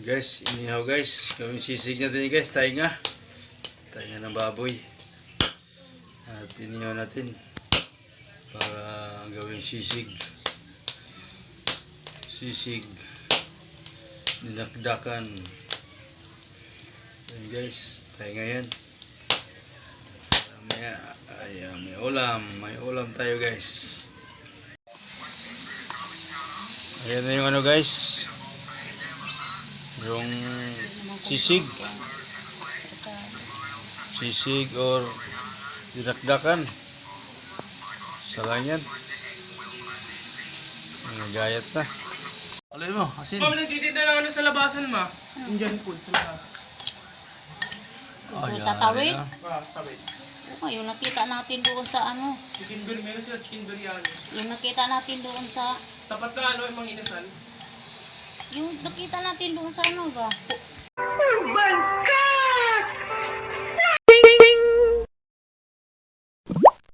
Guys, inihaw guys. Gawin sisig natin guys. Tainga ng baboy. At inihaw natin para gawin sisig. Sisig. Dinakdakan. Ayan guys. Tainga yan. Mamaya ay may ulam. May ulam tayo guys. Ayan na yung ano guys. Yung sisig. Sisig or dinakdakan. Salang yan. Nagayat na. Alay mo, asin. Ma'am, nagtitinda lang ano sa labasan, ma. Indian food sa labasan. Sa tawid? Sabi. Yung nakita natin doon sa ano. Chicken biryani, meron sila chicken biryani. Yung nakita natin doon sa... Tapat na ano, yung mga inasal. Yung nakita natin doon sa ano ba?